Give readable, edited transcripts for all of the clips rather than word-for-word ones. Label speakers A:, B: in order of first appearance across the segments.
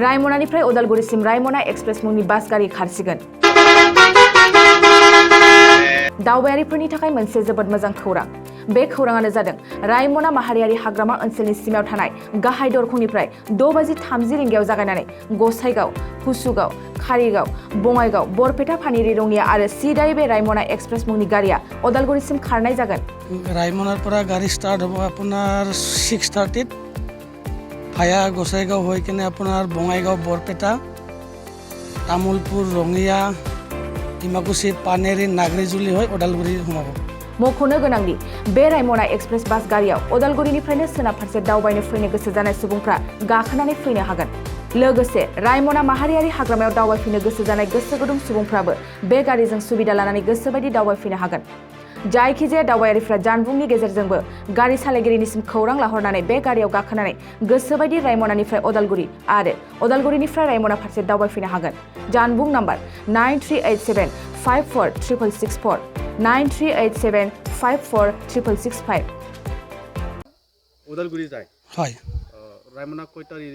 A: रायमनानिफ्राय उदालगुरिसिम रायमना express मुंनि बास गारि खारसिगोन। दावबायारिफोरनि थाखाय मोनसे जोबोद मोजां खौरां। बे खौराङानो जादों रायमना माहारियारि हाग्रामा ओनसोलनि सिमायाव थानाय गाहाय दरखंनिफ्राय 6:30 रिंगायाव जागायनानै गसाइगाव, कुसुगाव, कारिगाव, बङाइगाव, बरपेटा, पानेरि, रङिया आरो सिदायै बे रायमना एक्सप्रेस मुंनि गारिया उदालगुरिसिम खारनाय जागोन।
B: रायमनार পৰা गाড়ী ষ্টাৰ্ট হ'ব আপোনাৰ 6:30 ভায়া গোসাইগাঁও হৈ কিনে আপোনাৰ বঙাইগাঁও, বৰপেটা, তামুলপুৰ, ৰঙিয়া, ডিমাকুচি, পানেৰি, নাগৰিজুলি হৈ उदालगुरि সোমাব।
A: मख'नो गोनांदि बे रायमना एक्सप्रेस बास गारियाव उदालगुरिनिफ्रायनो सोनाब फारसे दावबायनो फैनो गोसो जानाय सुबुंफ्रा गाखोनानै फैनो हागोन। लोगोसे रायमना माहारियारि हाग्रामायाव दावबायफैनो गोसो जानाय गोसो गुदुं सुबुंफ्राबो बे गारिजों सुबिदा लानानै गोसोबायदि दावबायफैनो हागोन। जायखिजाया दावबायारिफ्रा जानबुंनि गेजेरजोंबो गारि सालायगिरिनिसिम खौरां लाहरनानै बे गारियाव गाखोनानै गोसोबायदि रायमनानिफ्राय उदालगुरि आरो उदालगुरिनिफ्राय रायमना फारसे दावबायफैनो हागोन। जानबुं नाम्बार 9387546664 9387546665।
C: उदालगुरि যায়
B: হয়।
C: रायमना কয়টা হ'ব?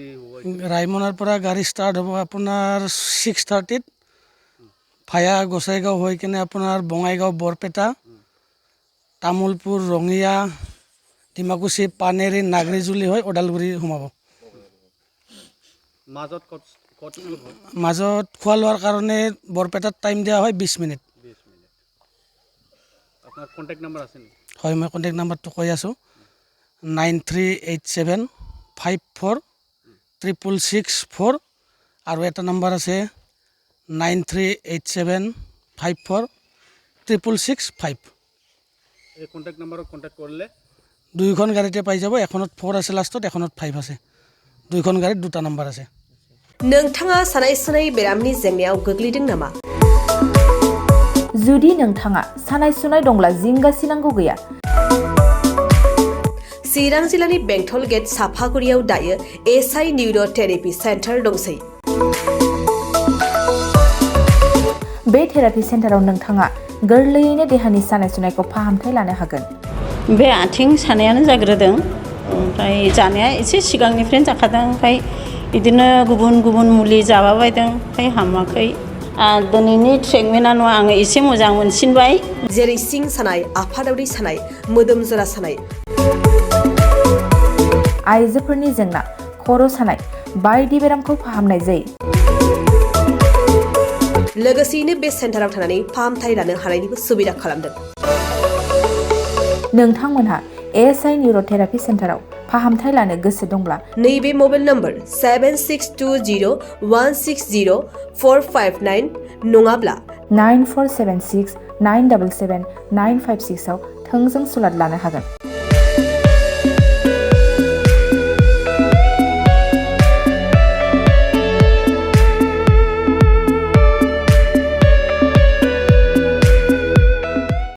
B: ৰায়মনাৰ পৰা গাড়ী ষ্টাৰ্ট হ'ব আপোনাৰ 6:30 ভায়া গোসাইগাঁও হৈ কিনে আপোনাৰ বঙাইগাঁও, বৰপেটা, তামুলপুৰ, ৰঙিয়া, ডিমাকুচি, পানেৰি, নাগৰিজুলি হৈ উদালগুৰি সোমাব। মাজত খোৱা লোৱাৰ কাৰণে বৰপেটাত টাইম দিয়া হয় 20 মিনিট।
C: আপোনাৰ কণ্টেক্ট নাম্বাৰ আছে নেকি?
B: হয়, মই কণ্টেক্ট নাম্বাৰটো কৈ আছোঁ 9387546664 আৰু এটা নাম্বাৰ আছে 9387546665।
C: এই কণ্টেক্ট নাম্বাৰত কণ্টেক্ট কৰিলে
B: দুইখন গাড়ীতে পাই যাব। এখনত 4 আছে লাষ্টত, এখনত 5 আছে। দুইখন গাড়ীত দুটা নাম্বাৰ আছে।
D: नोंथाङा सानाय सुनाय बेरामनि जेंनायाव गोग्लैदों नामा?
A: जुदि नोंथाङा सानाय सुनाय दंब्ला जिंगासिनांगौ गैया।
D: चिरां जिल्लानि बेंटल गेट साफागुरियाव दायो एसआइ निउर' थेरापि सेन्टार दंसै।
A: बे थेरापि सेन्टाराव नोंथाङा गोरलैयैनो देहानि सानाय सुनायखौ फाहामथाय लानो हागोन।
E: बे आथिं सानायानो जाग्रोदों, ओमफ्राय जानाया एसे सिगांनिफ्रायनो जाखादों, ओमफ्राय बिदिनो गुबुन गुबुन मुलि जाबाबायदों, ओमफ्राय हामाखै। दिनैनि ट्रिटमेन्टआ नङा, आङो एसे मोजां मोनसिनबाय।
D: जेरै सिं सानाय, आफादावरि सानाय, मोदोम जरा सानाय,
A: आइजोफोरनि जेंना, खर' सानाय बायदि बेरामखौ फाहामनाय जायो।
D: लोगोसेयैनो बे सेन्टाराव थानानै फाहामथाय लानो हानायनिबो सुबिदा खालामदों।
A: नोंथांमोनहा एसआइ निउर' थेरापि सेन्टाराव फाहामथाय लानो गोसो दंब्ला
D: नैबे मबाइल नम्बर 7620160459 नङाब्ला
A: 9476977956 आव थोंजों सुलाद लानो हागोन।